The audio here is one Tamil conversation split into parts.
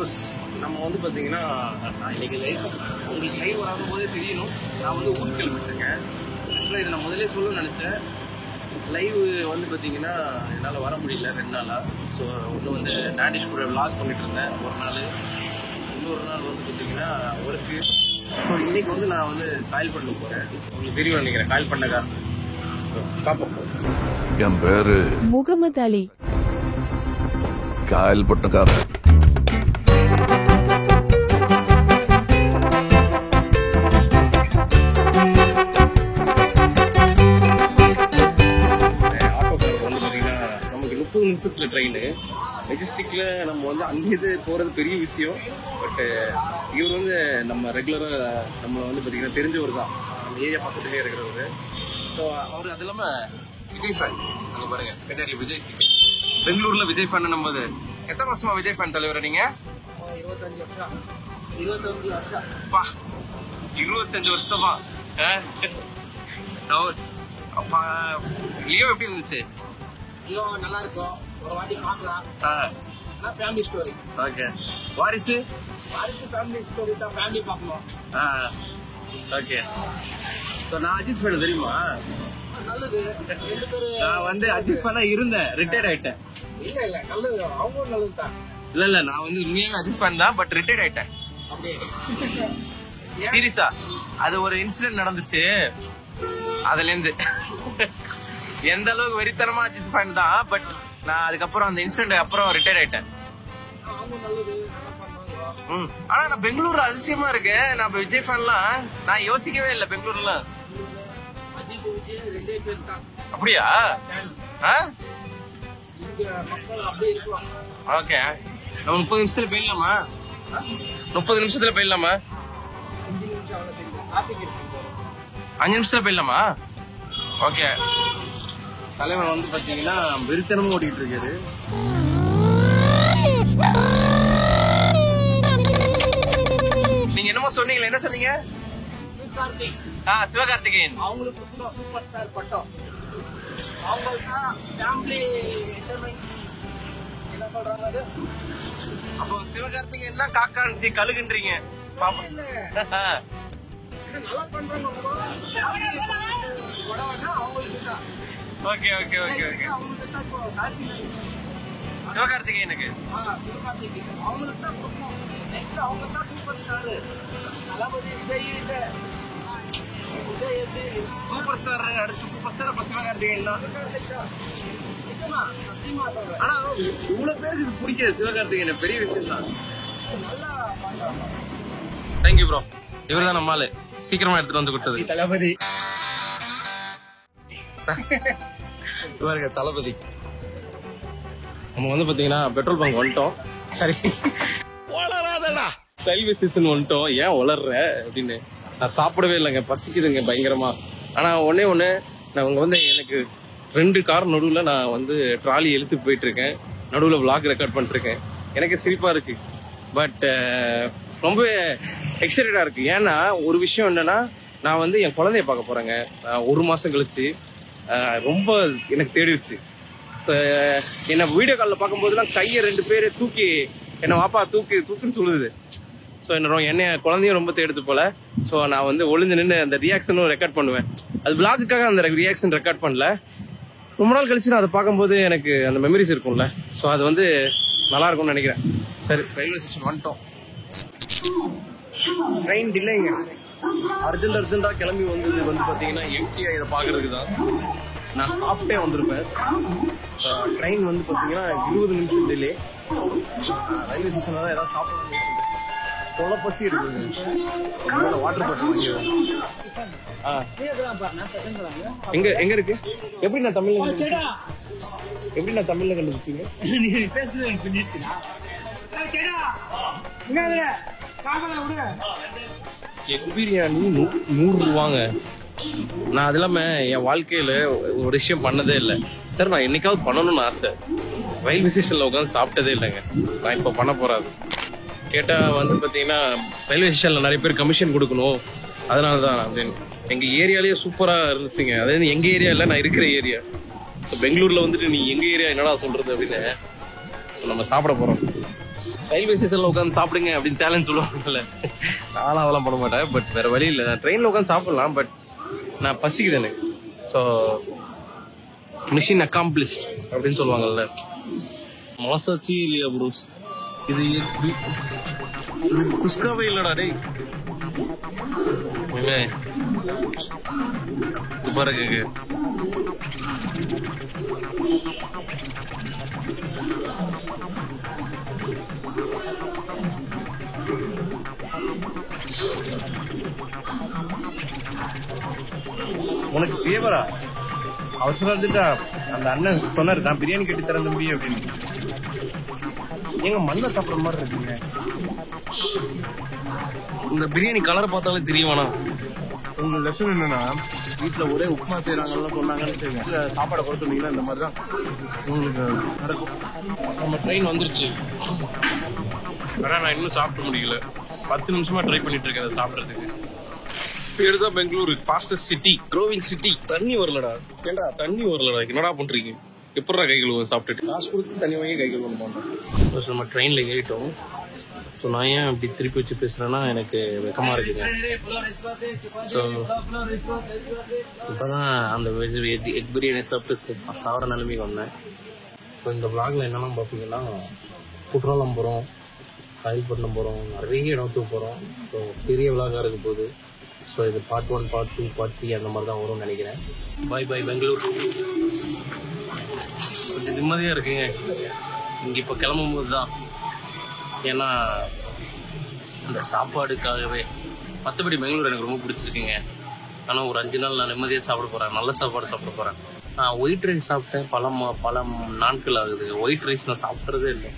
ப்ரோஸ், நம்ம வந்து பார்த்தீங்கன்னா இன்னைக்கு உங்களுக்கு லைவ் வராத போதே தெரியணும். நான் வந்து ஊருக்கு கிளம்பிட்டுருக்கேன். ஆக்சுவலாக இதை நான் முதலே சொல்லணும்னு நினச்சேன். லைவ் வந்து பார்த்தீங்கன்னா என்னால் வர முடியல 2 நாளாக. ஸோ ஒன்று வந்து டேனிஷ் கூட விளாக் பண்ணிட்டு இருந்தேன் ஒரு நாள், இன்னொரு நாள் வந்து பார்த்தீங்கன்னா ஒர்க்கு. ஸோ இன்னைக்கு வந்து நான் வந்து காயில் பண்ண போகிறேன். உங்களுக்கு தெரியும் நினைக்கிறேன் காயில் பண்ணக்கா. பார்ப்போம். என் பேரு முகமது அலி, காயல் பட்டக்காரன். நிமிஷத்துல ட்ரெயின் மெஜஸ்டிக்ல நம்ம வந்து அங்கேருந்து போறது பெரிய விஷயம். பட் இவர் வந்து நம்ம ரெகுலரா நம்ம வந்து பாத்தீங்கன்னா தெரிஞ்சவர் தான், நம்ம ஏரியா பக்கத்துலேயே இருக்கிறவரு. ஸோ அவர் அது இல்லாம விஜய் ஃபேன். அங்க பாருங்க பின்னாடி விஜய் சிட்டி. பெங்களூர்ல விஜய் ஃபேன். நம்ம எத்தனை வருஷமா விஜய் ஃபேன் தலைவர் நீங்க? 25 வருஷம். 25 வருஷமா? லியோ எப்படி இருந்துச்சு? ஐயோ நல்லா இருக்கும், ஒரு வாட்டி பார்க்கலாம். Family story. ஓகே. வாரிசு ஃபேமிலி ஸ்டோரி தான், ஃபேமிலி பார்க்கணும். ஓகே. ஸோ நான் அஜித் ஃபேன் தெரியுமா? நல்லது. நான் வந்து அஜித் ஃபேனா இருந்தேன், ரிட்டையர்ட் ஆயிட்டேன். இல்ல நல்லது, அவங்க நல்லது தான். இல்ல நான் வந்து உண்மையாவே அஜித் ஃபேன் தான், பட் ரிட்டையர்ட் ஆயிட்டேன். சீரியஸா அது ஒரு இன்சிடென்ட் நடந்துச்சு. அதுல இருந்து எந்த அளவுக்கு வெறித்தனமா அஜித் ஃபேன் தான், பட் நான் அதுக்கப்புறம் அந்த இன்சிடென்ட் அப்புறம் ரிட்டையர் ஆயிட்டேன். ஆனா நான் பெங்களூர்ல அதிசயமா இருக்கு. நான் விஜய் ஃபேன்லாம் நான் யோசிக்கவே இல்லை பெங்களூர்ல. அப்படியா? ஓகே. நம்ம 30 நிமிஷத்துல போயிடலாமா? 30 நிமிஷத்துல போயிடலாமா? 5 நிமிஷத்துல போயிடலாமா? ஓகே. தலைவர் வந்து பாத்தீங்கன்னா வெறித்தனமா ஓடிட்டு இருக்காரு. நீங்க என்னமோ சொன்னீங்களே, என்ன சொன்னீங்க? சிவகார்த்திகேயன். அவங்களுக்கு சூப்பர் ஸ்டார் பட்டம். அவங்களுக்கு ஃபேமிலி என்டர்டைன்மென்ட் என்ன சொல்றாங்க அது? அப்போ சிவகார்த்திகேயன் தான் காக்கான்சி கழுகுன்றீங்க. பாப்பா நல்லா பண்றாங்க. அவங்களுக்கு தான். Okay okay okay okay. சிவகார்த்திகேயனுக்கு அவங்களுக்கு தான் கொடுப்போம். நெக்ஸ்ட் அவங்க தான் சூப்பர் ஸ்டார். தளபதி விஜய் இல்ல, விஜய் எப்படி சூப்பர் ஸ்டார், அடுத்த சூப்பர் ஸ்டார் அப்ப சிவகார்த்திகேயன் தான். ஆனா இவ்வளவு பேருக்கு இது பிடிக்காது சிவகார்த்திகேயன், பெரிய விஷயம் தான். Thank you bro. இவர் தான் நம்ம ஆளு, சீக்கிரமா எடுத்துட்டு வந்து கொடுத்தது. தளபதி இவருங்க தளபதி. நம்ம வந்து பாத்தீங்கன்னா பெட்ரோல் பங்க் வந்துட்டோம். சரி ரயில்வே ஸ்டேஷன் வந்துட்டோம். ஏன் வளர்ற அப்படின்னு நான் சாப்பிடவே இல்லைங்க, பசிக்குதுங்க பயங்கரமா. ஆனா ஒன்னே ஒண்ணு, நான் அவங்க வந்து எனக்கு 2 கார் நடுவுல நான் வந்து ட்ராலி இழுத்து போயிட்டு இருக்கேன், நடுவுல vlog ரெக்கார்ட் பண்ணிட்டு இருக்கேன். எனக்கு சிரிப்பா இருக்கு, பட் ரொம்பவே எக்ஸைட்டடா இருக்கு. ஏன்னா ஒரு விஷயம் என்னன்னா, நான் வந்து என் குழந்தைய பார்க்க போறேங்க 1 மாசம் கழிச்சு. ரொம்ப எனக்கு தேடிடுச்சு. என்ன வீடியோ காலில் பார்க்கும்போதுலாம் கையை 2 பேர் தூக்கி என்ன வாப்பா தூக்குன்னு சொல்லுது. ஸோ என்னைய குழந்தையும் ரொம்ப தேடுது போல. ஸோ நான் வந்து ஒளிஞ்சு நின்று அந்த ரியாக்ஷனும் ரெக்கார்ட் பண்ணுவேன். அது விளாகுக்காக அந்த ரியாக்ஷன் ரெக்கார்ட் பண்ணல. ரொம்ப நாள் கழிச்சு நான் அதை பார்க்கும்போது எனக்கு அந்த மெமரிஸ் இருக்கும்ல, ஸோ அது வந்து நல்லா இருக்கும்னு நினைக்கிறேன். சரி, ரயில்வே ஸ்டேஷன் வந்துட்டோம். ட்ரெயின் டிலேங்க. அர்ஜென்டா கிளம்பி வந்து பார்த்தீங்கன்னா எம்டிஆ இதை பார்க்கறதுக்கு தான். நான் சாப்பிட்டே வந்திருப்பேன். ட்ரெயின் வந்து பார்த்தீங்கன்னா 20 நிமிஷம் டிலே. ரயில்வே ஸ்டேஷன்ல தான் ஏதாவது சாப்பிடலாம். கொலை பசி இருக்குது. வாட்டர் பாட்டில் எங்க இருக்கு? எப்படி நான் தமிழ்ல கண்டுபிடிச்சீங்க? எக் பிரியாணி 100 ரூபாங்க. நான் அது இல்லாம என் வாழ்க்கையில ஒரு விஷயம் பண்ணதே இல்லை சார். நான் என்னைக்காவது பண்ணணும்னு ஆசை. ரயில்வே ஸ்டேஷன்ல உட்காந்து சாப்பிட்டதே இல்லைங்க. நான் இப்ப பண்ண போறாது. கேட்டா வந்து பாத்தீங்கன்னா ரயில்வே ஸ்டேஷன்ல நிறைய பேர் கமிஷன் கொடுக்கணும், அதனாலதான் அப்படின்னு. எங்க ஏரியாலேயே சூப்பரா இருந்துச்சுங்க. அதாவது எங்க ஏரியா இல்ல, நான் இருக்கிற ஏரியா. பெங்களூர்ல வந்துட்டு நீ எங்க ஏரியா என்னடா சொல்றது அப்படின்னு நம்ம சாப்பிட போறோம். ரயில்வே ஸ்டேஷன்ல உட்காந்து சாப்பிடுங்க அப்படின்னு சேலஞ்ச் சொல்லுவாங்கல்ல, நானும் அதெல்லாம் பண்ண மாட்டேன். பட் வேற வழி இல்லை, நான் ட்ரெயின்ல உட்காந்து சாப்பிடலாம். பட் நான் பசிக்குது எனக்கு. ஸோ மிஷின் அக்காம்ப்ளிஷ்ட் அப்படின்னு சொல்லுவாங்கல்ல. மனசாட்சி இல்லையா ப்ரூஸ்? இது குஸ்காவே இல்லடா டேய். பாருங்க உனக்கு ஃபேவரா? அவசரம் வந்துட்டா அந்த அண்ணன் சொன்னாரு, நான் பிரியாணி கட்டி தரேன் தம்பி அப்படின்னு. எங்க மண்ணை சாப்பிட்ற மாதிரி இருக்குங்க. இந்த பிரியாணி கலரை பார்த்தாலே தெரியுமாண்ணா. உங்க லெசன் என்னன்னா, வீட்டுல ஒரே உப்புமா செய்யறாங்கன்னு சொன்னாங்கன்னு செய்யுங்க, சாப்பாடை குறை சொன்னீங்கன்னா இந்த மாதிரிதான் உங்களுக்கு நடக்கும். நம்ம ட்ரெயின் வந்துருச்சு. ஆனா நான் இன்னும் சாப்பிட முடியல. 10 நிமிஷமா ட்ரை பண்ணிட்டு இருக்கேன் அதை சாப்பிடறதுக்கு. பேரு தான் Bengaluru, fastest city, growing city. தண்ணி வரலடா. ஏண்டா தண்ணி வரலடா? என்னடா பண்றீங்க? எப்படா கை கழுவ? சாப்பிட்டுட்டு காசு கொடுத்து தண்ணி வாங்கி கை கழுவணுமா? நம்ம ட்ரெயின்ல ஏறிட்டோம். ஸோ நான் ஏன் அப்படி திருப்பி வச்சு பேசுறேன்னா, எனக்கு வெக்கமா இருக்குங்க. ஸோ இப்போதான் அந்த எக் பிரியாணி சாப்பிட்டு சாவர நிலைமைக்கு வந்தேன். ஸோ இந்த விளாக்ல என்னெல்லாம் பார்ப்பீங்கன்னா, குற்றாலம் போகிறோம், காயல்பட்டினம் போகிறோம், நிறைய இடத்துக்கு போகிறோம். ஸோ பெரிய விளாகாக இருக்க போகுது. ஸோ இது பார்ட் 1, பார்ட் 2, பார்ட் 3 அந்த மாதிரி தான் வரும்னு நினைக்கிறேன். பாய் பாய் பெங்களூர். கொஞ்சம் நிம்மதியாக இருக்குங்க இங்கே இப்போ கிளம்பும் போது தான். ஏன்னா அந்த சாப்பாடுக்காகவே. மற்றபடி பெங்களூர் எனக்கு ரொம்ப பிடிச்சிருக்குங்க. ஆனால் ஒரு 5 நாள் நான் நிம்மதியாக சாப்பிட போகிறேன், நல்ல சாப்பாடு சாப்பிட போகிறேன். நான் ஒயிட் ரைஸ் சாப்பிட்டேன், பல நாட்கள் ஆகுது. ஒயிட் ரைஸ் நான் சாப்பிட்றதே இல்லை.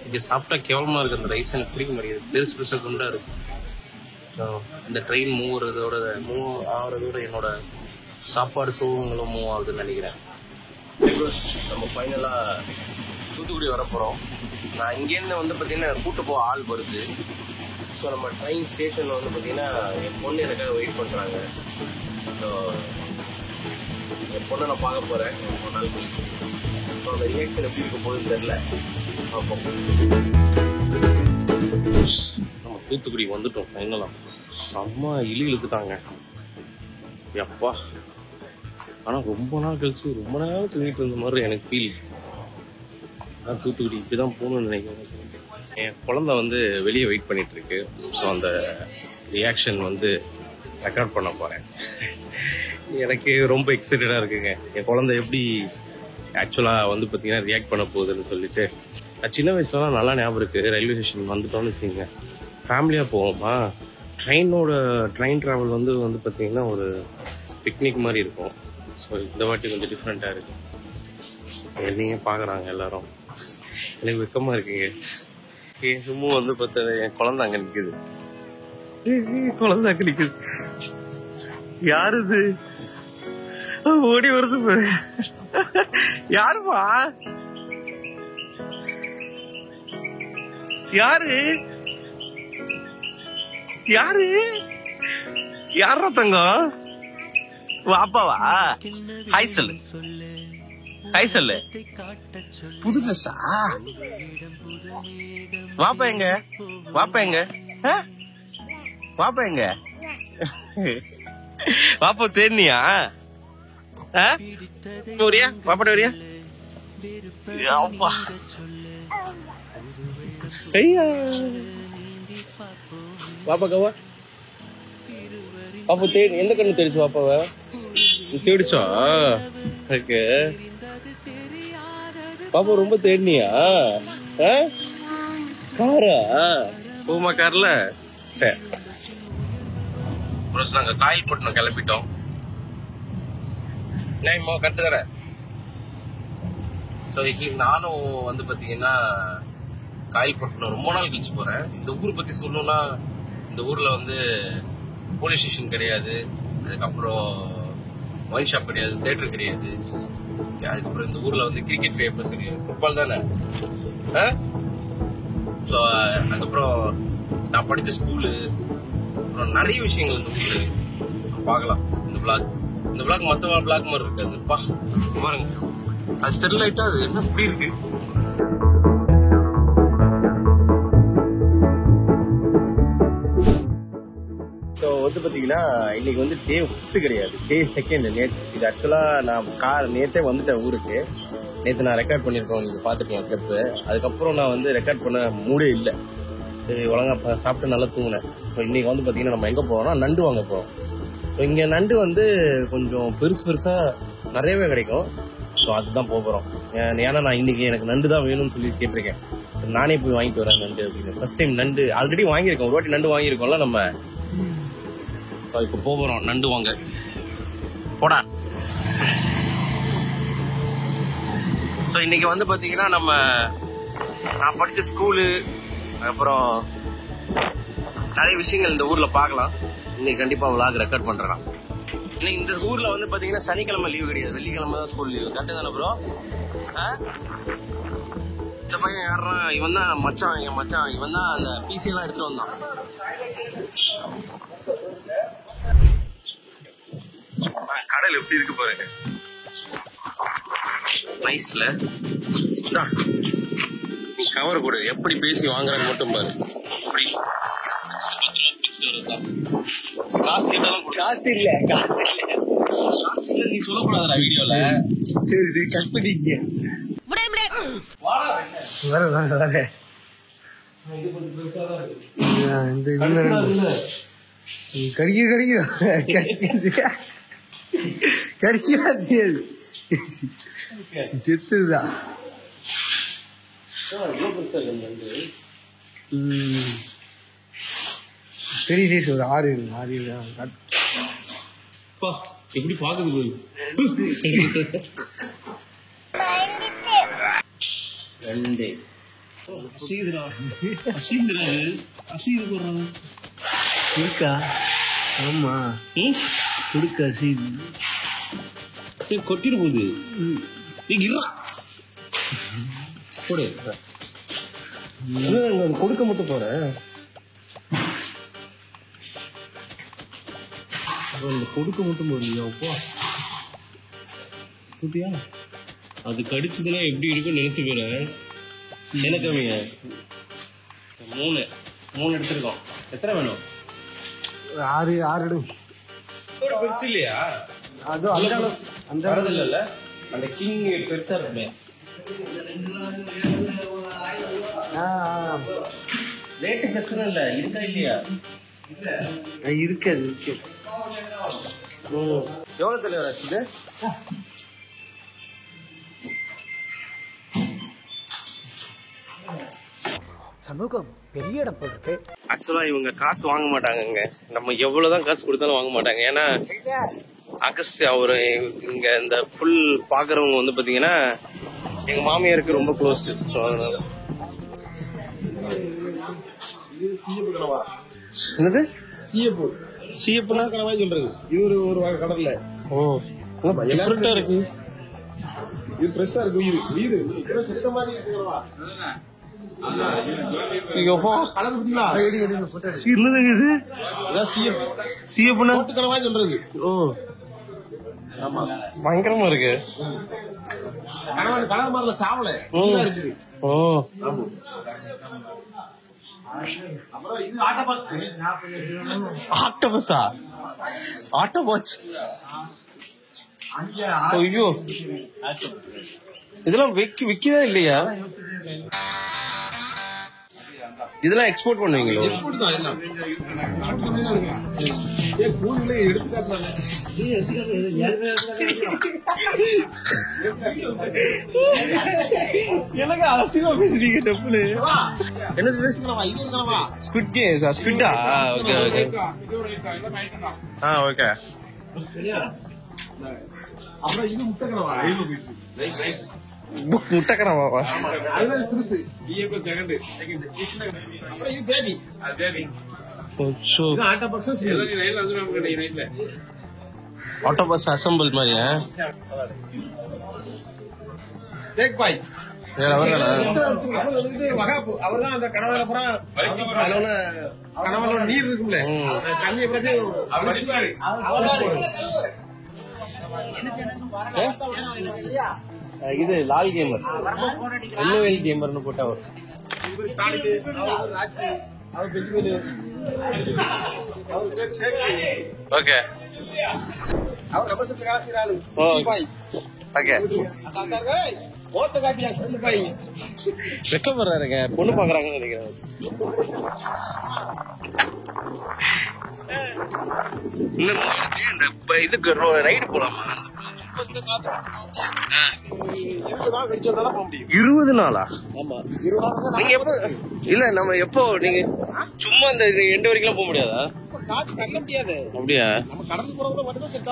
இங்கே சாப்பிட்டா கேவலமாக இருக்குது. அந்த ரைஸ் எனக்கு பிடிக்க மாட்டேங்குது, பெருசு பெருசாக குண்டாக இருக்குது. ஸோ இந்த ட்ரெயின் மூவ் ஆகிறதோட என்னோட சாப்பாடு சோகங்களும் மூவ் ஆகுதுன்னு நினைக்கிறேன். நம்ம ஃபைனலாக தூத்துக்குடி வர போகிறோம். நான் இங்கேருந்து வந்து பார்த்தீங்கன்னா கூட்டு போக ஆள் வருது. ஸோ நம்ம ட்ரெயின் ஸ்டேஷனில் வந்து பார்த்தீங்கன்னா என் பொண்ணு எனக்காக வெயிட் பண்ணுறாங்க. ஸோ என் பொண்ணை நான் பார்க்க போகிறேன் ஒரு நாள் கழிச்சு. ஸோ அந்த ரியாக்ஷன் எப்படி இருக்க போகுதுன்னு தெரியல, பார்ப்போம். நம்ம தூத்துக்குடி வந்துட்டோம் ஃபைனலாக. செம்ம இழுத்துட்டாங்க எப்பா. ஆனால் ரொம்ப நாள் கழிச்சு ரொம்ப நேரம் தூங்கிட்டு இருந்த மாதிரி எனக்கு ஃபீல். ஆனால் தூத்துக்குடி இப்படி தான் போகணும்னு நினைக்கிறேன். என் குழந்தை வந்து வெளியே வெயிட் பண்ணிட்டு இருக்கு. ஸோ அந்த ரியாக்ஷன் வந்து ரெக்கார்ட் பண்ண போகிறேன். எனக்கு ரொம்ப எக்ஸைட்டடாக இருக்குங்க. என் குழந்தை எப்படி ஆக்சுவலாக வந்து பார்த்தீங்கன்னா ரியாக்ட் பண்ண போகுதுன்னு சொல்லிட்டு. சின்ன வயசுலாம் நல்லா ஞாபகம் இருக்குது. ரயில்வே ஸ்டேஷன் வந்துட்டோம்னு வச்சுக்கோங்க, ஃபேமிலியாக போவோமா. ட்ரெயின் ட்ராவல் வந்து பார்த்தீங்கன்னா ஒரு பிக்னிக் மாதிரி இருக்கும். ஸோ இந்த வாட்டி கொஞ்சம் டிஃப்ரெண்ட்டாக இருக்குது. என்னையே பார்க்குறாங்க எல்லாரும். எனக்கு வெக்கமாக இருக்குங்க. என் சும்மா வந்து பார்த்தா என் குழந்தை அங்கே நிற்குது. குழந்தை அங்கே நிற்குது. யாரு இது? ஓடி வருது பாரு. யாருமா? யாரு யாரு யாரா தங்கம்? வாப்பாவா? ஹாய் சொல்லு, ஹாய் சொல்லு. புது ட்ரெஸ்ஸா? வாப்பா எங்க? வாப்பா எங்க? வாப்பா எங்க? வாப்பா தேர்னியா? வரியா? வாப்பாட்ட வரியா? அப்பா ஐயா பாப்பா கவா. பாப்பா தேடி எந்த கண்ணு தெரிச்சு? பாப்பாவ தேடிச்சா? ஓகே. பாப்பா ரொம்ப தேடினியா? காரா? போமா கார்ல. சரி, நாங்க காயல்பட்டினம் கிளம்பிட்டோம். கட்டு தர. நானும் வந்து பாத்தீங்கன்னா காயல்பட்டினம் ரொம்ப நாள் கழிச்சு போறேன். இந்த ஊர் பத்தி சொல்லணும்னா, இந்த ஊர்ல வந்து போலீஸ் ஸ்டேஷன் கிடையாது, அதுக்கப்புறம் ஒயின் ஷாப் கிடையாது, தியேட்டர் கிடையாது, அதுக்கப்புறம் இந்த ஊர்ல வந்து கிரிக்கெட் ஃபேமஸ் கிடையாது, ஃபுட்பால் தானே. ஸோ அதுக்கப்புறம் நான் படிச்ச ஸ்கூலு, அப்புறம் நிறைய விஷயங்கள் இந்த ஊர்ல பார்க்கலாம். இந்த பிளாக் மற்ற பிளாக் மாதிரி இருக்காது. பாருங்க, அது ஸ்டெர்லைட்டா அது என்ன இப்படி இருக்கு. இன்னைக்கு வந்து டே 5 கிடையாது, டே 2. நேற்று இது ஆக்சுவலா நான் நேற்றே வந்துட்டேன் ஊருக்கு. நேற்று நான் ரெக்கார்ட் பண்ணியிருக்கோம், நீங்க பாத்துக்கோங்க கிளிப்பு. அதுக்கப்புறம் நான் வந்து ரெக்கார்ட் பண்ண மூடே இல்லை. சரி ஒழுங்கா சாப்பிட்டு நல்லா தூங்கினேன். ஸோ இன்னைக்கு வந்து பாத்தீங்கன்னா நம்ம எங்க போறோம்னா நண்டு வாங்க போறோம். ஸோ இங்க நண்டு வந்து கொஞ்சம் பெருசா நிறையவே கிடைக்கும். ஸோ அதுதான் போறோம். ஏன்னா நான் இன்னைக்கு எனக்கு நண்டு தான் வேணும்னு சொல்லி கேட்டிருக்கேன். நானே போய் வாங்கிட்டு வரேன் நண்டு அப்படின்னு. ஃபர்ஸ்ட் டைம் நண்டு ஆல்ரெடி வாங்கியிருக்கோம், ஒரு வாட்டி நண்டு வாங்கியிருக்கோம்ல நம்ம. இப்போ போறோம் நண்டு வாங்க. போடா. ஸோ இன்னைக்கு வந்து பாத்தீங்கன்னா நான் படிச்ச ஸ்கூலு, அப்புறம் நிறைய விஷயங்கள் இந்த ஊர்ல பார்க்கலாம். இன்னைக்கு கண்டிப்பா vlog ரெக்கார்ட் பண்றேன். இன்னைக்கு இந்த ஊர்ல வந்து பாத்தீங்கன்னா சனிக்கிழமை லீவு கிடையாது, வெள்ளிக்கிழமை தான் ஸ்கூல் லீவு. கரெக்டு தானே ப்ரோ? இந்த பையன் யாரா? இவன் தான் மச்சான், என் மச்சான். இவன் தான் அந்த பிசி எல்லாம் எடுத்துட்டு வந்தான். கடல் எப்படி இருக்கு பாருங்க, நைஸ்ல. நீ கவர் கொடு, எப்படி பேசி வாங்குறாங்க மட்டும் பாரு. காசு கேட்டாலும் காசு இல்ல நீ சொல்லக்கூடாதுடா வீடியோல. சரி கட் பண்ணிக்க. செத்துதான் பெரிய சைஸ் ஒரு 6 எப்படி பாக்குது ரெண்டு இருக்கா? ஆமா கொடுக்க சீது கொட்டிட்டு போகுது. போடு, கொடுக்க மட்டும் போறேன். கொடுக்க மட்டும் போறியா? புதியா அது கடிச்சதுன்னா எப்படி இருக்கும் நினைச்சு போறேன். என்ன கம்மியா? 3 எடுத்துருக்கோம். எத்தனை வேணும்? 6 பெருசு இல்லையா? அது அந்த இல்ல, அந்த கிங் பெருசா இருக்குமே. ரேட்டு பிரச்சனை இல்ல, இருக்கா இல்லையா? இருக்கு. எவ்வளவு தலைவர் ஆச்சு? சமூகம் பெரிய இடம் போல் இருக்கு. ஆக்சுவலா இவங்க காசு வாங்க மாட்டாங்க, நம்ம எவ்வளவுதான் காசு கொடுத்தாலும் வாங்க மாட்டாங்க. ஏன்னா ஆகஸ்ட் அவரு இங்க இந்த ஃபுல் பாக்குறவங்க வந்து பாத்தீங்கன்னா எங்க மாமியாருக்கு ரொம்ப க்ளோஸ். ஸோ அதனால என்னது சிஎப்புனா கடவாய் சொல்றது. இது ஒரு கடல்ல. ஓ டிஃபரெண்டா இருக்கு. இது ஃப்ரெஷ்ஷா இருக்கு. உயிர் செத்த மாதிரி இருக்குறவா. ஓ பயங்கரமா இருக்கு. சாவல இருக்கு. ஓ அப்புறம் இது ஆட்டோபாக்ஸ். ஆக்டோபஸா? ஆட்டோபாக்ஸ். ஐயோ இதெல்லாம் விக்கிதா இல்லையா? இதெல்லாம் எக்ஸ்போர்ட் பண்ணுவீங்களோ? எக்ஸ்போர்ட் தான் எல்லாம். கூலிலே எடுத்துக்காட்டாங்க. எனக்கு அரசியலா பேசுறீங்க டப்புல. என்னது ஸ்குவிட் கேம்? ஸ்குவிட்டா? Okay okay. ஓகே. அப்புறம் இது முட்டைக்கணவா? முட்டைக்கணவாவா? அதுதான் சிறுசு. சிஏக்கு செகண்ட். அப்புறம் இது பேபி. அது பேபி. இது ஆட்டோபாக்ஸ். எல்லாரும் லைன்ல வந்துருவாங்க நைட்ல. ஆட்டோபாக்ஸ் அசெம்பிள் மாதிரியா? சேக் பாய். அவர்தான் அந்த கனவுல கனவுல நீர் இருக்கும்ல, தண்ணியை பிறகு இது லால் கேமர், எல்லுவேல் கேமர்னு போட்டா வரும். ஓகே வெக்கப்படுறாருங்க, பொண்ணு பாக்குறாங்கன்னு நினைக்கிறேன். இதுக்கு ரைடு போலாமா? 20 நாளா? நீங்க எப்ப இல்ல நம்ம எப்போ நீங்க சும்மா இந்த எண்டு வரைக்கும் போக முடியாதா? அப்படியா?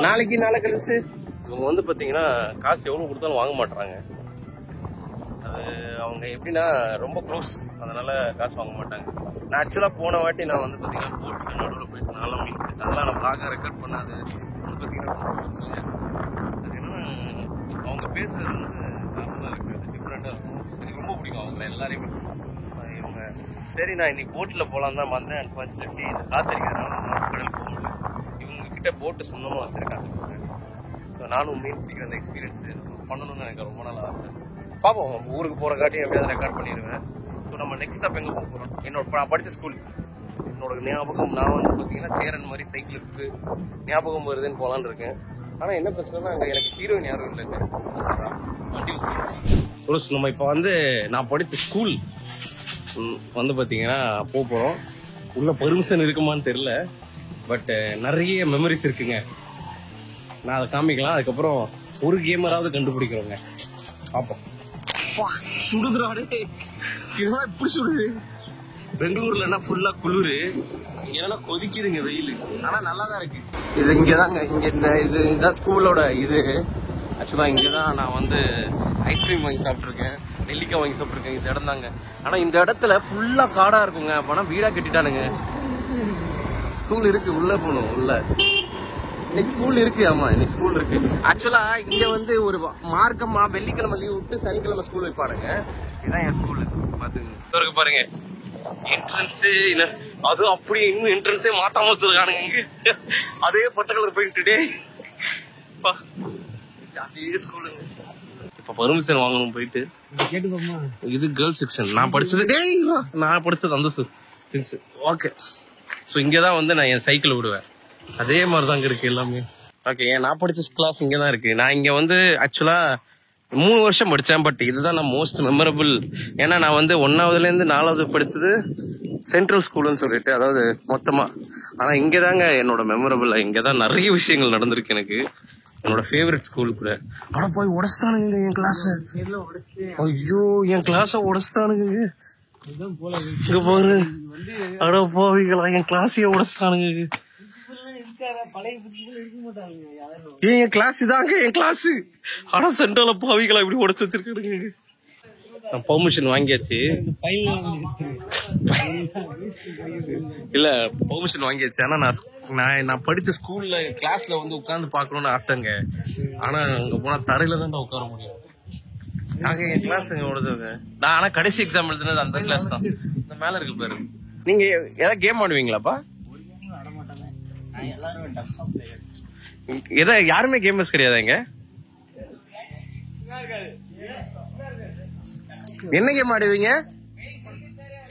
நாளைக்கு நாளை கழிச்சு இவங்க வந்து பாத்தீங்கன்னா காசு எவ்வளவு கொடுத்தாலும் வாங்க மாட்டாங்க. அது அவங்க எப்படின்னா ரொம்ப க்ளோஸ், அதனால காசு வாங்க மாட்டாங்க. நான் ஆக்சுவலா போன வாட்டி நான் வந்து பாத்தீங்கன்னா போட்டு நடுவில் போயிட்டு நல்லா மீன் பிடிச்சேன். அதெல்லாம் நான் பிளாக ரெக்கார்ட் பண்ணாது வந்து பாத்தீங்கன்னா அது என்னன்னா அவங்க பேசுறது வந்து நல்லா இருக்கு, அது டிஃப்ரெண்டா இருக்கும். எனக்கு ரொம்ப பிடிக்கும் அவங்கள எல்லாரையுமே. இவங்க சரி நான் இன்னைக்கு போட்டில் போகலாம் தான் வந்தேன். அன்ஃபார்ச்சுனேட்லி இந்த காத்தடிக்கிறதுனால கடல் போக முடியல. இவங்க கிட்ட போட்டு சொந்தமாக வச்சிருக்காங்க. ஸோ நானும் மீன் பிடிக்கிற அந்த எக்ஸ்பீரியன்ஸ் பண்ணணும்னு எனக்கு ரொம்ப நாள் ஆசை. பார்ப்போம், ஊருக்கு போகிற காட்டியும் எப்படியாவது ரெக்கார்ட் பண்ணிடுவேன். ஸோ நம்ம நெக்ஸ்ட் ஸ்டாப் எங்கே போக போகிறோம்? நான் படித்த ஸ்கூல் என்னோட ஞாபகம், நான் வந்து பார்த்தீங்கன்னா சேரன் மாதிரி சைக்கிள் எடுத்து ஞாபகம் வருதுன்னு போகலான்னு இருக்கேன். ஆனால் என்ன பிரச்சனைனா அங்கே எனக்கு ஹீரோயின் யாரும் இல்லைங்க, வண்டி போயிடுச்சு. நம்ம இப்போ வந்து நான் படித்த ஸ்கூல் வந்து பார்த்தீங்கன்னா போக போகிறோம். உள்ள பெர்மிஷன் இருக்குமான்னு தெரியல, பட் நிறைய மெமரிஸ் இருக்குங்க. நான் அதை காமிக்கலாம். அதுக்கப்புறம் ஒரு கேமராவது கண்டுபிடிக்கிறோங்க, பார்ப்போம். சுடுதுறாடே, இதெல்லாம் இப்படி சுடுது. பெங்களூர்லன்னா ஃபுல்லா குளிரு, இங்கன்னா கொதிக்குதுங்க வெயில். ஆனா நல்லா தான் இருக்கு. இது இங்கதாங்க, இங்க இந்த இதுதான் ஸ்கூலோட இது. ஆக்சுவலா இங்கதான் நான் வந்து ஐஸ்கிரீம் வாங்கி சாப்பிட்டுருக்கேன், நெல்லிக்காய் வாங்கி சாப்பிட்டுருக்கேன். இந்த இடம் தாங்க. ஆனா இந்த இடத்துல ஃபுல்லா காடா இருக்குங்க. அப்பனா வீடா கட்டிட்டானுங்க. ஸ்கூல் இருக்கு, உள்ள போகணும். உள்ள இன்னைக்கு ஸ்கூல் இருக்கு. ஆமா இன்னைக்கு ஸ்கூல் இருக்கு. ஆக்சுவலா இங்க வந்து ஒரு மார்க்கமா வெள்ளிக்கிழமை லீவ் விட்டு சனிக்கிழமை ஸ்கூல் வைப்பானுங்க. இதுதான் என் ஸ்கூல். பாத்துங்க பாருங்க என்ட்ரன்ஸ். அது அப்படியே இன்னும் என்ட்ரன்ஸே மாத்தாம வச்சிருக்கானுங்க. அதே பச்சை கலர் போயிட்டு அதே ஸ்கூலுங்க. இப்ப பர்மிஷன் வாங்கணும் போயிட்டு. இது கேர்ள்ஸ் செக்ஷன். நான் படிச்சது அந்த செக்ஷன். ஓகே, ஸோ இங்கதான் வந்து நான் என் சைக்கிள் விடுவேன். அதே மாதிரி தாங்க இருக்கு எல்லாமே. ஓகே, நான் படிச்ச கிளாஸ் இங்கே தான் இருக்கு. நான் இங்க வந்து ஆக்சுவலா 3 வருஷம் படித்தேன். பட் இதுதான் நான் மோஸ்ட் மெமரபிள். ஏன்னா நான் வந்து 1ஆவதுலேருந்து 4ஆவது படிச்சது சென்ட்ரல் ஸ்கூல்னு சொல்லிட்டு, அதாவது மொத்தமா. ஆனால் இங்கே தாங்க என்னோட மெமரபிள். இங்கே தான் நிறைய விஷயங்கள் நடந்திருக்கு எனக்கு. என்னோட ஃபேவரட் ஸ்கூல் கூட. ஆனா போய் உடச்சிட்டானுங்க என் கிளாஸ். ஐயோ, என் கிளாஸ உடச்சிட்டானுங்க. இங்க பாரு, அட போவீங்களா, என் கிளாஸையே உடச்சிட்டானுங்க. என் கிளாஸ் இதாங்க என் கிளாஸ். ஆனா சென்ட்ரல பாவிகளா இப்படி உடைச்சு வச்சிருக்கானுங்க. நான் பெர்மிஷன் வாங்கியாச்சு. இல்ல பெர்மிஷன் வாங்கியாச்சு. ஆனா நான் படிச்ச ஸ்கூல்ல கிளாஸ்ல வந்து உட்கார்ந்து பாக்கணும்னு ஆசைங்க. ஆனா அங்க போனா தரையில தான் உட்கார முடியும். நாங்க என் கிளாஸ் உடச்சுங்க. நான் ஆனா கடைசி எக்ஸாம் எழுதுனது அந்த கிளாஸ் தான். இந்த மேல இருக்கு பாரு. நீங்க ஏதாவது கேம் ஆடுவீங்களாப்பா? யாருமே கேமர்ஸ் கிடையாதுங்க. என்ன கேம் ஆடுவீங்க?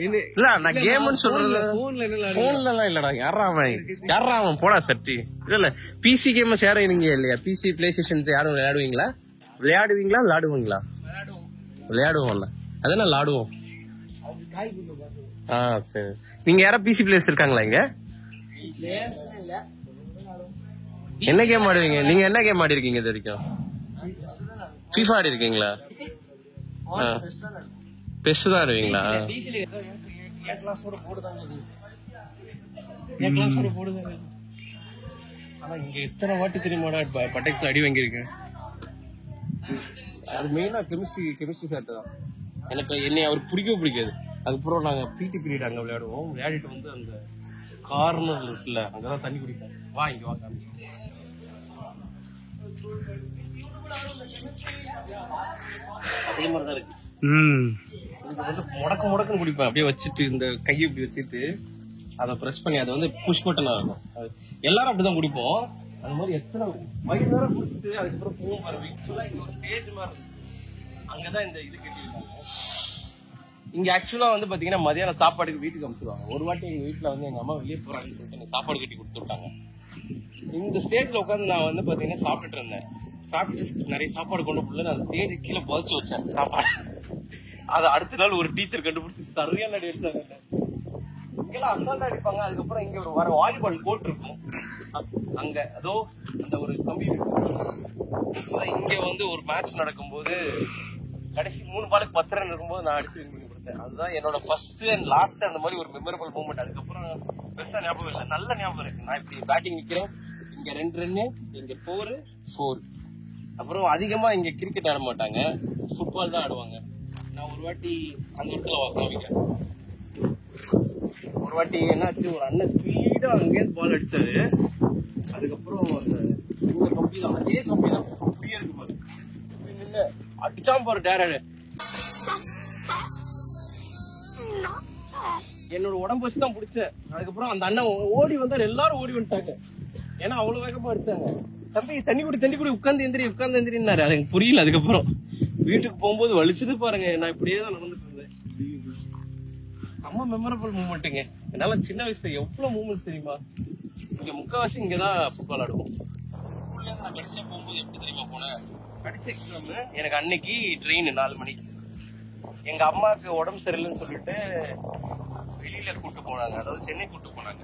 இல்ல நான் கேம்னு சொல்றது போன்ல எல்லாம் இல்லடா. யாரா அவன் போடா சட்டி. இல்ல பிசி கேமர்ஸ் யாரும் நீங்க இல்லையா? பிசி பிளே ஸ்டேஷன் யாரும் விளையாடுவீங்களா? விளையாடுவோம்ல. அதான் விளையாடுவோம். சரி, நீங்க யாரா பிசி பிளேயர்ஸ் இருக்காங்களா இங்க? என்ன கேம் ஆடுவீங்க நீங்க? என்ன கேம் ஆடி இருக்கீங்க இது வரைக்கும்? FIFA ஆடி இருக்கீங்களா? பெஸ் தான் ஆடுவீங்களா? ஆனா இங்க எத்தனை வாட்டி தெரியுமாடா பட்டெக்ஸ்ல அடி வாங்கியிருக்கேன். அது மெயினா கெமிஸ்ட்ரி சார்ட்டு தான். எனக்கு என்னை அவர் பிடிக்காது. அதுக்கப்புறம் நாங்க பிடி பீரியட் அங்க விளையாடுவோம். விளையாடிட்டு வந்து அந்த கார்னர் இருக்குல்ல, அங்கதான் தண்ணி குடிப்போம். வா இங்க வா காமி. அதே மாதிரிதான் இருக்கு. வந்து முடக்கு குடிப்பேன். அப்படியே வச்சுட்டு இந்த கையை இப்படி வச்சுட்டு அதை பிரஸ் பண்ணி அதை வந்து புஷ் பட்டனா இருக்கும். எல்லாரும் அப்படிதான் குடிப்போம். அது மாதிரி எத்தனை வயிறு நேரம் குடிச்சிட்டு அதுக்கப்புறம் பூ மாதிரி இங்க ஒரு ஸ்டேஜ் மாதிரி இருக்கு. அங்கதான் இந்த இது கட்டிருக்காங்க. இங்க ஆக்சுவலா வந்து பாத்தீங்கன்னா மதியானம் சாப்பாடுக்கு வீட்டுக்கு அனுப்பிச்சுடுவாங்க. ஒரு வாட்டி எங்க வீட்டுல வந்து எங்க அம்மா வெளியே போறாங்கன்னு சொல்லிட்டு எனக்கு சாப்பாடு கட்டி கொடுத்து விட்டாங்க. இந்த ஸ்டேஜ்ல உட்காந்து நான் வந்து பாத்தீங்கன்னா சாப்பிட்டுட்டு இருந்தேன். சாப்பிட்டு நிறைய சாப்பாடு கொண்டு போல நான் அந்த ஸ்டேஜ் கீழே புதைச்சு வச்சேன் சாப்பாடு. அதை அடுத்த நாள் ஒரு டீச்சர் கண்டுபிடிச்சு சரியான அடி அடிச்சாங்க. இங்கெல்லாம் அசால்ட்டா அடிப்பாங்க. அதுக்கப்புறம் இங்க ஒரு வர வாலிபால் கோர்ட் இருக்கும் அங்க, அதோ அந்த ஒரு கம்பி இங்க வந்து ஒரு மேட்ச் நடக்கும்போது கடைசி 3 பாலுக்கு 10 ரன் இருக்கும்போது நான் அடிச்சு வின் பண்ணி கொடுத்தேன். அதுதான் என்னோட ஃபர்ஸ்ட் அண்ட் லாஸ்ட் அந்த மாதிரி ஒரு மெமரபிள் மூமெண்ட். அதுக்கப்புறம் பெருசா ஞாபகம் இல்லை, நல்ல ஞாபகம் இருக்கு. நான் இப்படி பேட்டிங் நிக்கிறேன், இங்க 2 ரன்னு, இங்க 4. அப்புறம் அதிகமா இங்க கிரிக்கெட் ஆட மாட்டாங்க, ஃபுட்பால் தான் ஆடுவாங்க. நான் ஒரு வாட்டி அந்த இடத்துல காமிக்கிறேன். ஒரு வாட்டி என்னாச்சு, ஒரு அண்ணன் ஸ்பீடா அங்கேயே பால் அடிச்சாரு. அதுக்கப்புறம் இந்த கம்பி தான், அதே கம்பி தான் அப்படியே இருக்கு பாரு, நின்று அடிச்சாம் பாரு டேரரு. என்னோட உடம்பு வச்சுதான் பிடிச்சேன். அதுக்கப்புறம் அந்த அண்ணன் ஓடி வந்தாரு, எல்லாரும் ஓடி வந்துட்டாங்க. ஏன்னா அவ்வளவு வேகமா அடிச்சாங்க. தம்பி தண்ணி குடி உட்கார்ந்து எந்திரினாரு. அது எனக்கு புரியல. அதுக்கப்புறம் வீட்டுக்கு போகும்போது வலிச்சது பாருங்க. நான் இப்படியே தான் நடந்துட்டு இருந்தேன். ரொம்ப மெமரபிள் மூமெண்ட்டுங்க. என்னால சின்ன வயசுல எவ்வளவு மூமெண்ட்ஸ் தெரியுமா. இங்க முக்கால்வாசி இங்கதான் ஃபுட்பால் ஆடுவோம். ஸ்கூல்ல இருந்து நான் கடைசியா போகும்போது எப்படி தெரியுமா போனேன், கடைசி எக்ஸாம் எனக்கு அன்னைக்கு ட்ரெயின் 4 மணிக்கு. எங்க அம்மாவுக்கு உடம்பு சரியில்லைன்னு சொல்லிட்டு வெளியில கூட்டு போனாங்க, அதாவது சென்னை கூட்டு போனாங்க.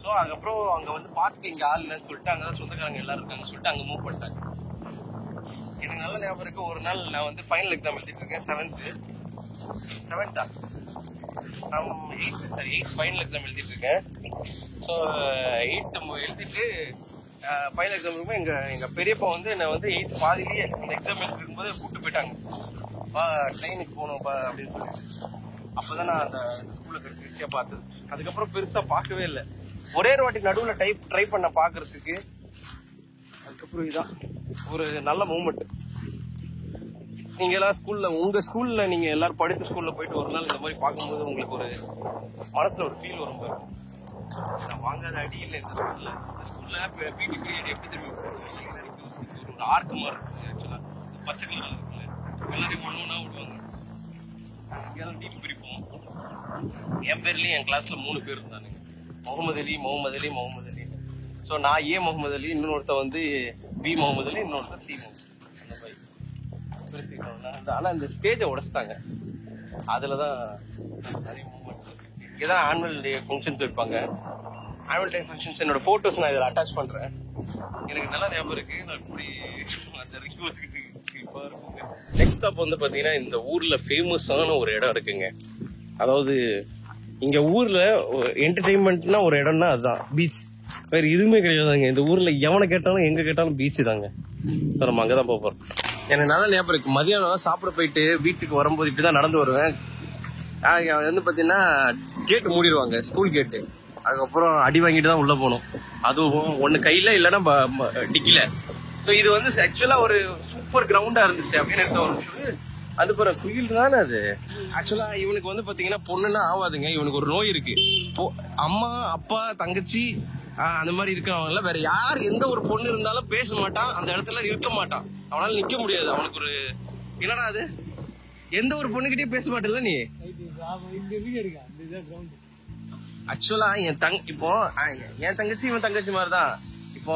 ஸோ அதுக்கப்புறம் அங்க வந்து பார்த்துக்க இங்க ஆள் இல்லைன்னு சொல்லிட்டு அங்கதான் சொந்தக்காரங்க எல்லாரும் இருக்காங்கன்னு சொல்லிட்டு அங்க மூவ் பண்ணிட்டாங்க. எனக்கு நல்ல ஞாபகம் இருக்கு, ஒரு நாள் நான் வந்து ஃபைனல் எக்ஸாம் எழுதிட்டு இருக்கேன். 7th ஃபைனல் எக்ஸாம் எழுதிட்டு இருக்கேன். ஸோ 8th எழுதிட்டு ஃபைனல் எக்ஸாம் இருக்கும்போது எங்க பெரியப்பா வந்து என்னை வந்து 8th பாதிலேயே இந்த எக்ஸாம் எழுதிட்டு இருக்கும்போது கூப்பிட்டு போயிட்டாங்க. ட்ரெயினுக்கு போகணும் அப்படின்னு சொல்லிட்டு. அப்பதான் நான் அந்த ஸ்கூல்ல திருச்சியா பார்த்தது. அதுக்கப்புறம் பெருசா பார்க்கவே இல்லை. ஒரே ஒரு வாட்டி நடுவில் ட்ரை பண்ண பாக்குறதுக்கு. அதுக்கப்புறம் இதான் ஒரு நல்ல மூமெண்ட். நீங்க எல்லாம் உங்க ஸ்கூல்ல நீங்க எல்லாரும் படித்த ஸ்கூல்ல போயிட்டு ஒரு நாள் இந்த மாதிரி பார்க்கும்போது உங்களுக்கு ஒரு மனசுல ஒரு ஃபீல் வரும். நான் வாங்காத அடி இல்லை இந்த ஸ்கூல்ல பிடி பீரியட் எப்படி தெரியும், ஒரு ஆர்க் மாதிரி இருக்கு. ஆக்சுவலா பச்சை கலர்ல இருக்குல்ல, எல்லாரையும் ஒண்ணா விடுவாங்க. இங்கெல்லாம் டீம் பிரிப்போம். என் பேர்லயும் என் கிளாஸ்ல 3 பேர் இருந்தானுங்க, முகமது அலி. ஸோ நான் ஏ முகமது அலி, இன்னொருத்த வந்து பி முகமது அலி, இன்னொருத்த சி முகமது. அந்த மாதிரி பிரிச்சுக்கிட்டோம்னா. ஆனா இந்த ஸ்டேஜை உடைச்சிட்டாங்க. அதுலதான் நிறைய மூமெண்ட்ஸ். இங்கதான் ஆனுவல் டே ஃபங்க்ஷன்ஸ் வைப்பாங்க. ஆனுவல் டே ஃபங்க்ஷன்ஸ் என்னோட போட்டோஸ் நான் இதில் அட்டாச் பண்றேன். எனக்கு நல்லா ஞாபகம் இருக்கு. நான் இப்படி அந்த ரிங்கு வச்சுக்கிட்டு இருக்குங்க. நெக்ஸ்ட் ஸ்டாப் வந்து பாத்தீங்கன்னா இந்த ஊர்ல ஃபேமஸான ஒரு இடம் இருக்குங்க. அதாவது இங்க ஊர்ல என்டர்டைன்மெண்ட்னா ஒரு இடம்னா அதுதான் பீச். வேற எதுவுமே கிடையாதுங்க இந்த ஊர்ல. எவனை கேட்டாலும் எங்க கேட்டாலும் பீச் தாங்க. நம்ம அங்கதான் போறோம். எனக்கு நல்லா ஞாபகம் இருக்கு, மதியானம் சாப்பிட போயிட்டு வீட்டுக்கு வரும்போது இப்படிதான் நடந்து வருவேன். வந்து பாத்தீங்கன்னா கேட்டு மூடிடுவாங்க, ஸ்கூல் கேட்டு. அதுக்கப்புறம் அடி வாங்கிட்டு தான் உள்ள போகணும். அதுவும் ஒண்ணு கையில இல்லைன்னா டிக்கில. சோ இது வந்து ஆக்சுவலா ஒரு சூப்பர் கிரவுண்டா இருந்துச்சு அப்படின்னு எடுத்த ஒரு விஷயம். அது பிற குயில் தானே அது. ஆக்சுவலா இவனுக்கு வந்து பாத்தீங்கன்னா பொண்ணுன்னா ஆவாதுங்க. இவனுக்கு ஒரு நோய் இருக்கு. அம்மா அப்பா தங்கச்சி அந்த மாதிரி இருக்கிறவங்கல வேற யார் எந்த ஒரு பொண்ணு இருந்தாலும் பேச மாட்டான், அந்த இடத்துல இருக்க மாட்டான், அவனால நிக்க முடியாது. அவனுக்கு ஒரு என்னடா அது, எந்த ஒரு பொண்ணுகிட்டயும் பேச மாட்டேல்ல நீ. ஆக்சுவலா இப்போ என் தங்கச்சி இவன் தங்கச்சி மாதிரிதான். இப்போ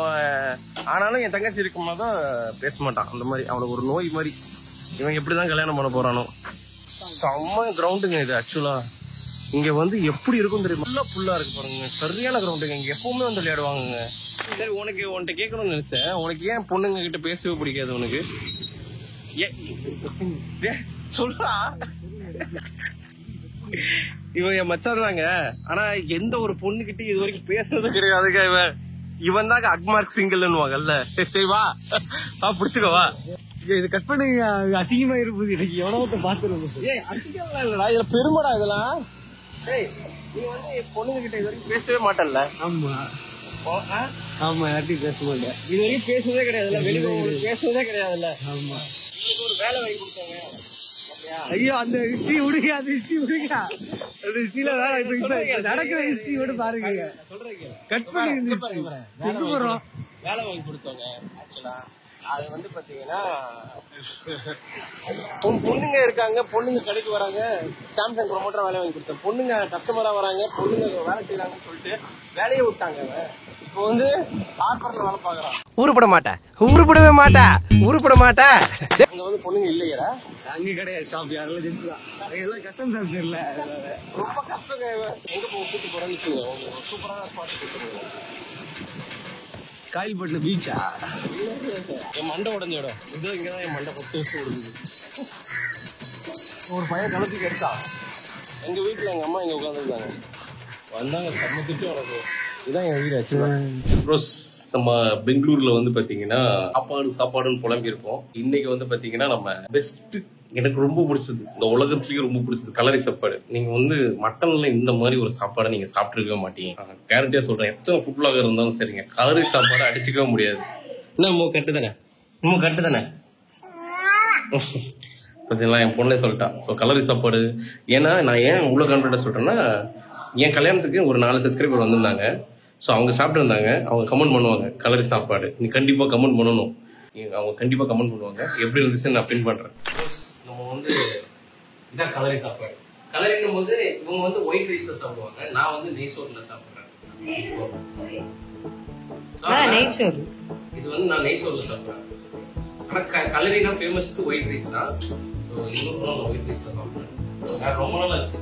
ஆனாலும் என் தங்கச்சி இருக்கும் போதுதான் பேச மாட்டான். அந்த மாதிரி அவனுக்கு ஒரு நோய் மாதிரி. இவன் எப்படிதான் கல்யாணம் பண்ண போறானோ. செம்ம கிரவுண்டுங்க இது. ஆக்சுவலா இங்க வந்து எப்படி இருக்கும் தெரியுமா, புல்லா இருக்கு பாருங்க. சரியான கிரவுண்டுங்க. இங்க எப்பவுமே வந்து விளையாடுவாங்க. சரி உன்கிட்ட கேட்கணும்னு நினைச்சேன், உனக்கு ஏன் பொண்ணுங்க கிட்ட பேசவே பிடிக்காது உனக்கு? சொல்றா. இவன் என் மச்சான் தாங்க. ஆனா எந்த ஒரு பொண்ணுகிட்ட இது வரைக்கும் பேசுறது கிடையாதுங்க. இவன் தாங்க அக்மார்க் சிங்கிள்னுவாங்கல்ல. சரி வா பிடிச்சுக்கவா. இது கட் பண்ணுங்க, அசிங்கமா இருப்பது. எனக்கு எவ்வளவு பாத்துருவோம். அசிங்கம்லாம் இல்லடா, இதுல பெருமைடா இதெல்லாம். நீ வந்து பொண்ணுங்க கிட்ட இது வரைக்கும் பேசவே மாட்டேன்ல? ஆமா யார்ட்டையும் பேச மாட்டேன். இது வரைக்கும் பேசுறதே கிடையாதுல்ல, வெளியே பேசுறதே கிடையாதுல்ல. ஆமா ஒரு வேலை வாங்கி கொடுத்தாங்க. ஐயோ அந்த ஹிஸ்டரி விடுங்க, அந்த ஹிஸ்டரி விடுங்க. அந்த ஹிஸ்டரியில வேலை இப்ப நடக்கிற ஹிஸ்டரி விட பாருங்க. கட் பண்ணி வேலை வாங்கி கொடுத்தாங்க. ஆக்சுவலா அது வந்து பாத்தீங்கன்னா பொண்ணுங்க இருக்காங்க, பொண்ணுங்க கடைக்கு வராங்க. சாம்சங் ப்ரொமோட்டரா வேலை வாங்கி கொடுத்தேன். பொண்ணுங்க கஸ்டமரா வராங்க, பொண்ணுங்க வேலை செய்யறாங்கன்னு சொல்லிட்டு வேலையை விட்டாங்க. இப்போ வந்து ஹார்பர்ல வேலை பாக்குறான். உருப்பட மாட்டேன், உருப்படவே மாட்டேன், உருப்பட மாட்டேன். அங்க வந்து பொண்ணுங்க இல்லையா? அங்க கிடையாது ஸ்டாப், யாரெல்லாம் ஜென்ஸ் தான். எல்லாம் கஸ்டம் சர்வீஸ் இல்ல, ரொம்ப கஷ்டம். எங்க போய் கூட்டு போறேன்னு வச்சுக்கோங்க, உங்களுக்கு சூப்பரான ஸ்பாட் கொடுத்துருவோம். காயில்பட்டில் பீச்சா? என் மண்டை உடஞ்ச இடம் இதோ, இங்கதான் என் மண்டை 10 வருஷம் உடஞ்சுது. ஒரு பையன் கலத்துக்கு எடுத்தான். எங்க வீட்டுல எங்க அம்மா இங்க உட்காந்துருந்தாங்க, வந்தாங்க சம்மத்திட்டு வளர்க்கு. இதான் என் வீடு ஆக்சுவலா. நம்ம பெங்களூர்ல வந்து பாத்தீங்கன்னா சாப்பாடுன்னு புலம்பி இருக்கோம். இன்னைக்கு வந்து பாத்தீங்கன்னா நம்ம பெஸ்ட், எனக்கு ரொம்ப பிடிச்சது, இந்த உலகத்துலயும் ரொம்ப பிடிச்சது கலரி சாப்பாடு. நீங்க வந்து மட்டன்ல இந்த மாதிரி ஒரு சாப்பாடை நீங்க சாப்பிட்டுருக்கவே மாட்டீங்க. கேரண்டியா சொல்றேன், எத்தனை ஃபுட் பிளாகர் இருந்தாலும் சரிங்க, கலரி சாப்பாடை அடிச்சுக்கவே முடியாது. என்ன கட்டு தானே பார்த்தீங்களா, என் பொண்ணே சொல்லிட்டா. ஸோ கலரி சாப்பாடு. ஏன்னா நான் ஏன் இவ்வளோ கான்ஃபிடென்ட்டாக சொல்கிறேன்னா, என் கல்யாணத்துக்கு ஒரு 4 சப்ஸ்கிரைபர் வந்திருந்தாங்க. ஸோ அவங்க சாப்பிட்டு இருந்தாங்க. அவங்க கமெண்ட் பண்ணுவாங்க, கலரி சாப்பாடு நீ கண்டிப்பாக கமெண்ட் பண்ணணும். அவங்க கண்டிப்பாக கமெண்ட் பண்ணுவாங்க. எப்படி இருந்துச்சுன்னு நான் பின் பண்ணுறேன். நம்ம வந்து இதான் கலரி சாப்பாடு. கலரிக்கும் போது இவங்க வந்து ஒயிட் ரைஸ்ல சாப்பிடுவாங்க, நான் வந்து நெய் சோறுல சாப்பிட்றேன். இது வந்து நான் நெய் சோறுல சாப்பிட்றேன். ஆனால் கலரினா ஃபேமஸ் ஒயிட் ரைஸ் தான். ஸோ இன்னும் நான் ஒயிட் ரைஸ்ல சாப்பிட்றேன். நான் ரொம்ப நாள் ஆச்சு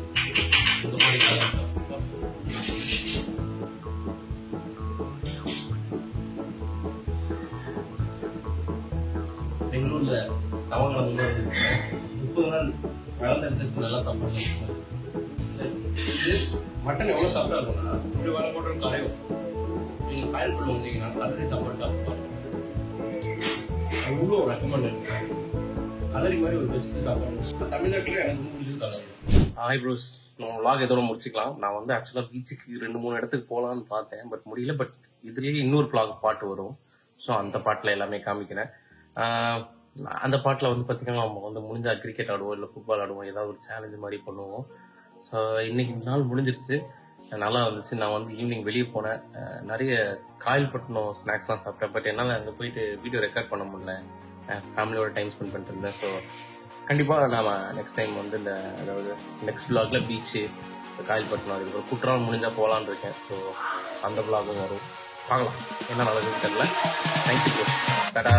இந்த மாதிரி கலரி சாப்பிட்றேன். பெங்களூர்ல தவங்களை 30 நாள் வளர்ந்த இடத்துக்கு நல்லா சாப்பிடுறாங்க. மட்டன் எவ்வளவு சாப்பிட்டா இருக்கும்னா, இப்படி வர மட்டும் கரையும். நீங்க பயன்படுத்த வந்தீங்கன்னா கலரி சாப்பாடு அவ்வளோ ரெக்கமெண்ட் இருக்கு. கலரி மாதிரி ஒரு பெஸ்ட் சாப்பாடு தமிழ்நாட்டில் எனக்கு ரொம்ப பிடிச்ச கலரி. ஹாய் ப்ரோஸ், நம்ம vlog இதோட முடிச்சுக்கலாம். நான் வந்து ஆக்சுவலாக பீச்சுக்கு 2-3 இடத்துக்கு போகலான்னு பார்த்தேன், பட் முடியல. பட் இதுலேயே இன்னொரு vlog பாட்டு வரும். ஸோ அந்த பாட்டில் எல்லாமே காமிக்கிறேன். அந்த பாட்டில் வந்து பார்த்திங்கன்னா நம்ம வந்து முடிஞ்சால் கிரிக்கெட் ஆடுவோம், இல்லை ஃபுட்பால் ஆடுவோம், ஏதாவது ஒரு சேலஞ்சு மாதிரி பண்ணுவோம். ஸோ இன்றைக்கி நாள் முடிஞ்சிருச்சு, நல்லா இருந்துச்சு. நான் வந்து ஈவினிங் வெளியே போனேன், நிறைய காயில்பட்டினம் ஸ்நாக்ஸ்லாம் சாப்பிட்டேன். பட் என்னால் அங்கே போயிட்டு வீடியோ ரெக்கார்ட் பண்ண முடியல, ஃபேமிலியோட டைம் ஸ்பெண்ட் பண்ணிட்டு இருந்தேன். ஸோ கண்டிப்பாக நாம் நெக்ஸ்ட் டைம் வந்து இந்த அதாவது நெக்ஸ்ட் vlogல பீச்சு, காயில்பட்டினம், அதுக்கப்புறம் குற்றாலம் முடிஞ்சால் போகலான்னு இருக்கேன். ஸோ அந்த vlogகும் வரும், பார்க்கலாம் என்ன நடக்குதுன்னு தெரியல. தேங்க்யூ, டாடா.